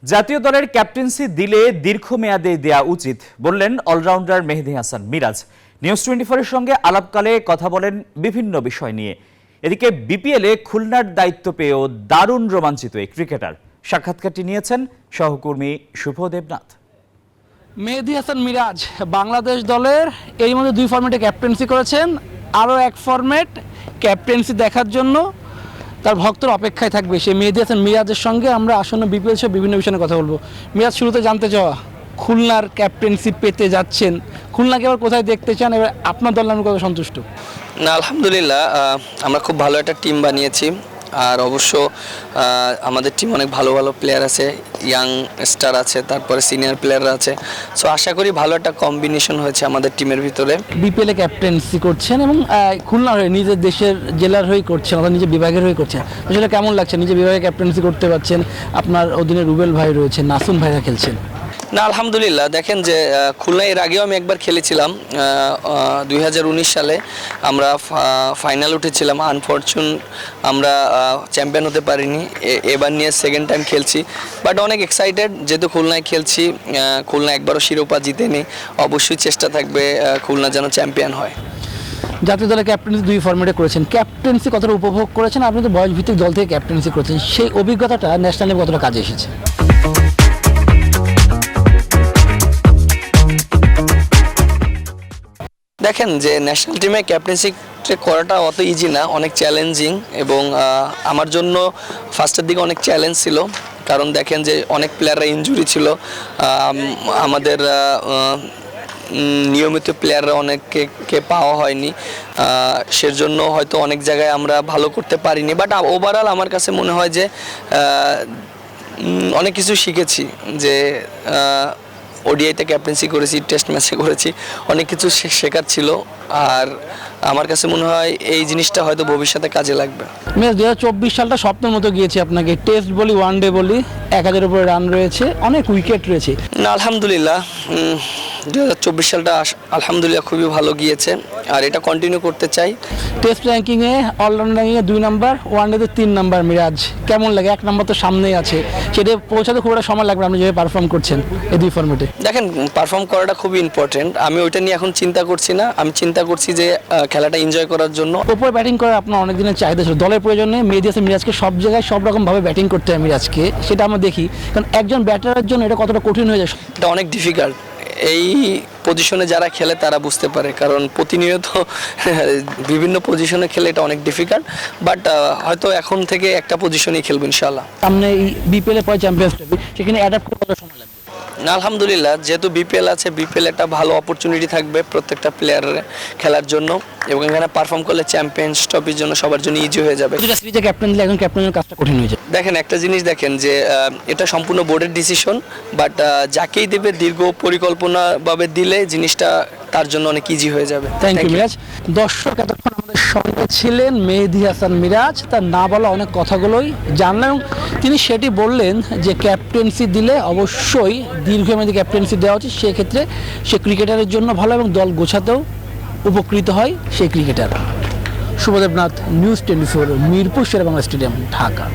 জাতীয় দলের ক্যাপ্টেন্সি দিলে দীর্ঘমেয়াদে দেয়া উচিত বললেন অলরাউন্ডার মেহেদী হাসান মিরাজ। নিউজ 24 এর সঙ্গে আলাপকালে কথা বলেন বিভিন্ন বিষয় নিয়ে। এদিকে বিপিএলে খুলনার দায়িত্ব পেয়েও দারুণ রোমাঞ্চিত এই ক্রিকেটার। সাক্ষাৎকারটি নিয়েছেন সহকর্মী শুভ দেবনাথ। মেহেদী হাসান মিরাজ বাংলাদেশ দলের এর মধ্যে 2 ফরম্যাটে ক্যাপ্টেন্সি করেছেন। আরও এক ফরম্যাট ক্যাপ্টেন্সি দেখার জন্য তার ভক্তর অপেক্ষায় থাকবে। সেই মেহেদী হাসান মিরাজের সঙ্গে আমরা আসন্ন বিপিএল সহ বিভিন্ন বিষয়ে কথা বলবো। মিরাজ, শুরুতে জানতে চাওয়া, খুলনার ক্যাপ্টেন্সি পেতে যাচ্ছেন, খুলনাকে এবার কোথায় দেখতে চান, এবার আপনার দল নামে কত সন্তুষ্ট? না, আলহামদুলিল্লাহ, আমরা খুব ভালো একটা টিম বানিয়েছি। আর অবশ্য আমাদের টিম অনেক ভালো ভালো প্লেয়ার আছে, ইয়াং স্টার আছে, তারপরে সিনিয়র প্লেয়াররা আছে। সো আশা করি ভালো একটা কম্বিনেশন হয়েছে আমাদের টিমের ভিতরে। বিপিএলে ক্যাপ্টেন্সি করছেন এবং খুলনার হয়ে নিজের দেশের জেলার হয়ে করছেন, অথবা নিজের বিভাগের হয়ে করছেন, আসলে কেমন লাগছে? নিজের বিভাগে ক্যাপ্টেন্সি করতে পারছেন, আপনার অধীনে রুবেল ভাই রয়েছে, নাসুম ভাইরা খেলছেন। না, আলহামদুলিল্লাহ, দেখেন যে খুলনায় এর আগেও আমি একবার খেলেছিলাম 2019 সালে। আমরা ফাইনাল উঠেছিলাম, আনফরচুন আমরা চ্যাম্পিয়ন হতে পারিনি। এবার নিয়ে সেকেন্ড টাইম খেলছি, বাট অনেক এক্সাইটেড যেহেতু খুলনায় খেলছি। খুলনা একবারও শিরোপা জিতেনি, অবশ্যই চেষ্টা থাকবে খুলনা যেন চ্যাম্পিয়ন হয়। জাতীয় দলের ক্যাপ্টেন্সি 2 ফরম্যাটে করেছেন, ক্যাপ্টেন্সি কতটা উপভোগ করেছেন? আপনি তো বয়স ভিত্তিক দল থেকে ক্যাপ্টেন্সি করেছেন, সেই অভিজ্ঞতাটা ন্যাশনাল লেভেলে কতটা কাজে এসেছে? দেখেন যে ন্যাশনাল টিমে ক্যাপ্টেন্সি করাটা অত ইজি না, অনেক চ্যালেঞ্জিং। এবং আমার জন্য ফার্স্টের দিকে অনেক চ্যালেঞ্জ ছিল, কারণ দেখেন যে অনেক প্লেয়াররা ইনজুরি ছিল, আমাদের নিয়মিত প্লেয়াররা অনেককে পাওয়া হয়নি, সেজন্য হয়তো অনেক জায়গায় আমরা ভালো করতে পারিনি। বাট ওভারঅল আমার কাছে মনে হয় যে অনেক কিছু শিখেছি। যে ওডিআইতে ক্যাপ্টেন্সি করেছি, টেস্ট ম্যাচে করেছি, অনেক কিছু শেখার ছিল। আর আমার কাছে মনে হয় এই জিনিসটা হয়তো ভবিষ্যতে কাজে লাগবে। 2024 সালটা স্বপ্নের মতো গিয়েছে আপনাকে, টেস্ট বলি, ওয়ানডে বলি, 1000-এর উপরে রান রয়েছে, অনেক উইকেট রয়েছে। না, আলহামদুলিল্লাহ, 2024 সালটা আলহামদুলিল্লাহ খুবই ভালো গিয়েছে, আর এটা কন্টিনিউ করতে চাই। টেস্ট র্যাঙ্কিংয়ে, অলরাউন্ড র্যাঙ্কিংয়ে 2 নাম্বার, ওয়ানডেতে 3 নাম্বার। মিরাজ, কেমন লাগে? 1 নাম্বার তো সামনেই আছে, সেটা পৌঁছাতে খুব একটা সময় লাগবে আপনি যেভাবে পারফর্ম করছেন এই 2 ফরম্যাটে। দেখেন, পারফর্ম করাটা খুবই ইম্পর্টেন্ট। আমি ওইটা নিয়ে এখন চিন্তা করছি না, আমি চিন্তা করছি যে খেলাটা এনজয় করার জন্য। ওপর ব্যাটিং করার আপনার অনেক দিনের চাহিদা ছিল, দলের প্রয়োজনে মেহেদী হাসান মিরাজকে সব জায়গায় সব রকমভাবে ব্যাটিং করতে হয় মিরাজকে, সেটা আমরা দেখি। কারণ একজন ব্যাটারের জন্য এটা কতটা কঠিন হয়ে যায়। এটা অনেক ডিফিকাল্ট, এই পজিশনে যারা খেলে তারা বুঝতে পারে, কারণ প্রতিনিয়ত বিভিন্ন পজিশনে খেলে এটা অনেক ডিফিকাল্ট। বাট হয়তো এখন থেকে একটা পজিশনেই খেলবো ইনশাআল্লাহ। সামনে এই বিপিএল এর পরে চ্যাম্পিয়ন্স ট্রফি, সেখানে অ্যাডাপ্ট করতে কত সময় লাগবে? আলহামদুলিল্লাহ, যেহেতু বিপিএল আছে, বিপিএল একটা ভালো অপরচুনিটি থাকবে প্রত্যেকটা প্লেয়ারের খেলার জন্য, এবং এখানে পারফর্ম করলে চ্যাম্পিয়ন্স ট্রফির জন্য সবার জন্য ইজি হয়ে যাবে। দুটা সিরিজে ক্যাপ্টেন দিলে একজন ক্যাপ্টেনের কাজটা কঠিন হয়ে যায়। দেখেন, একটা জিনিস দেখেন যে এটা সম্পূর্ণ বোর্ডের ডিসিশন, বাট যাকেই দেবে দীর্ঘ পরিকল্পনাভাবে দিলে জিনিসটা তার জন্য অনেক ইজি হয়ে যাবে। Thank you Miraj. দর্শক এতক্ষণ আমাদের সঙ্গে ছিলেন মেহেদী হাসান মিরাজ, তার না বলা অনেক কথাগুলোই জানলাম, এবং তিনি সেটি বললেন যে ক্যাপ্টেন্সি দিলে অবশ্যই দীর্ঘমেয়াদী ক্যাপ্টেন্সি দেওয়া উচিত, সেক্ষেত্রে সে ক্রিকেটারের জন্য ভালো এবং দল গোছাতেও উপকৃত হয় সেই cricketer. Shuvo Debnath, news 24, Mirpur Shere Bangla stadium, Dhaka.